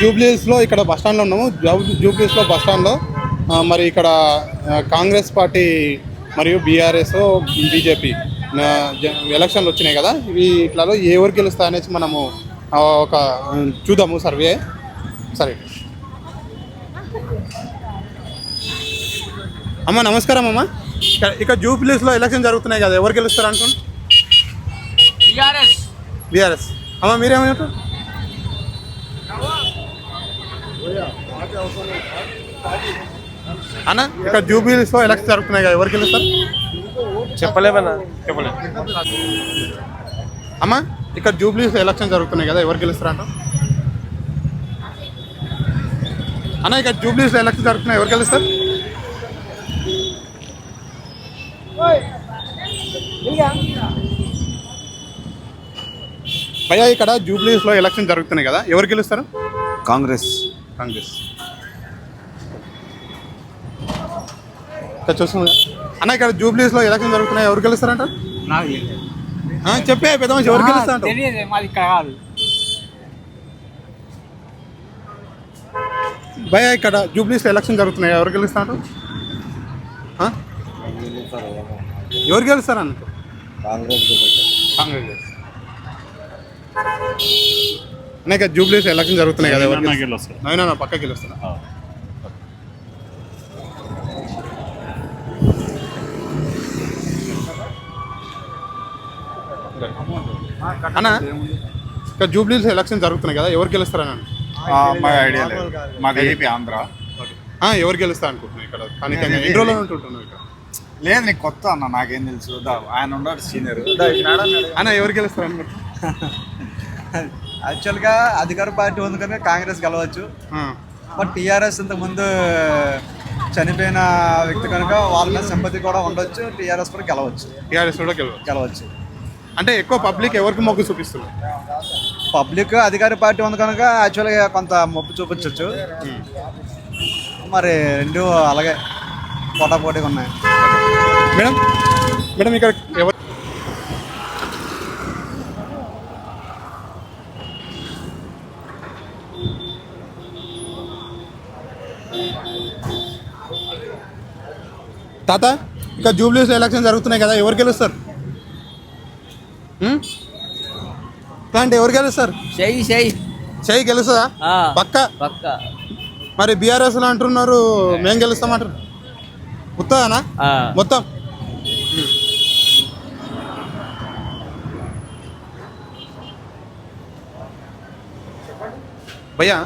జూబ్లీహిల్స్లో ఇక్కడ బస్ స్టాండ్లో ఉన్నాము. జూబ్లీహిల్స్లో బస్ స్టాండ్లో మరి ఇక్కడ కాంగ్రెస్ పార్టీ మరియు బీఆర్ఎస్ బీజేపీ ఎలక్షన్లు వచ్చినాయి కదా. వీటిలో ఎవరు గెలుస్తా అనేసి మనము ఒక చూద్దాము సర్వే. సరే అమ్మ, నమస్కారం అమ్మ. ఇక్కడ జూబ్లీహిల్స్లో ఎలక్షన్ జరుగుతున్నాయి కదా, ఎవరు గెలుస్తారు అనుకోండి? బీఆర్ఎస్. అమ్మ మీరేమంటారు? అన్న, ఇక్కడ జూబ్లీహిల్స్లో ఎలక్షన్ జరుగుతున్నాయి కదా, ఎవరు గెలుస్తారు? చెప్పలేమన్నా. అమ్మ, ఇక్కడ జూబ్లీహిల్స్ ఎలక్షన్ జరుగుతున్నాయి కదా, ఎవరు గెలుస్తారు అంట? అన్న, ఇక్కడ జూబ్లీహిల్స్ ఎలక్షన్ జరుగుతున్నాయి, ఎవరు గెలుస్తారు? భయ్యా, ఇక్కడ జూబ్లీహిల్స్లో ఎలక్షన్ జరుగుతున్నాయి కదా, ఎవరు గెలుస్తారు? కాంగ్రెస్. ఇక్కడ చూస్తుంది అన్న, ఇక్కడ జూబ్లీహిల్స్లో ఎలక్షన్ జరుగుతున్నాయి, ఎవరు గెలుస్తారంట? చెప్పే పెద్ద మనిషి, ఎవరు గెలుస్తారంట? భయ్యా, ఇక్కడ జూబ్లీహిల్స్లో ఎలక్షన్ జరుగుతున్నాయి, ఎవరు గెలుస్తారంట? ఎవరు గెలుస్తారు అన్న? కాంగ్రెస్. అనేక జూబ్లీస్ ఎలక్షన్ జరుగుతున్నాయి కదా, నవీనా పక్కకి గెలుస్తున్నా. అన్న, ఇక్కడ జూబ్లీస్ ఎలక్షన్ జరుగుతున్నాయి కదా, ఎవరు గెలుస్తారని? ఐడియా లేదు, మాది ఏపీ ఆంధ్ర. ఎవరు గెలుస్తా అనుకుంటున్నాను ఇక్కడ? ఎన్ని రోజులు ఉంటుంటున్నావు ఇక్కడ? లేదు, నీకు కొత్త అన్న, నాకేం తెలుసు. ఆయన ఉన్నాడు సీనియర్ అన్న, ఎవరు గెలుస్తారు అనుకుంటున్నా? యాక్చువల్గా అధికార పార్టీ ఉంది కనుక కాంగ్రెస్ గెలవచ్చు. బట్ టీఆర్ఎస్ ఇంతకుముందు చనిపోయిన వ్యక్తి కనుక వాళ్ళ మీద సింపతి కూడా ఉండొచ్చు. టీఆర్ఎస్ కూడా గెలవచ్చు. అంటే ఎక్కువ పబ్లిక్ ఎవరికి మొగ్గు చూపిస్తున్నారు? పబ్లిక్ అధికార పార్టీ ఉంది కనుక యాక్చువల్గా కొంత మొగ్గు చూపించవచ్చు. మరి రెండు అలాగే పోటాపోటీగా ఉన్నాయి. మేడం ఇక్కడ ఎవరు? తాత, ఇక్కడ జూబ్లీస్ ఎలక్షన్ జరుగుతున్నాయి కదా, ఎవరు గెలుస్తారు? అంటే ఎవరు గెలుస్తారు? షై గెలుస్తుందా? పక్క. మరి బీఆర్ఎస్ అంటున్నారు మేము గెలుస్తామంటారు, ఉత్తదానా మొత్తం? భయ్యా,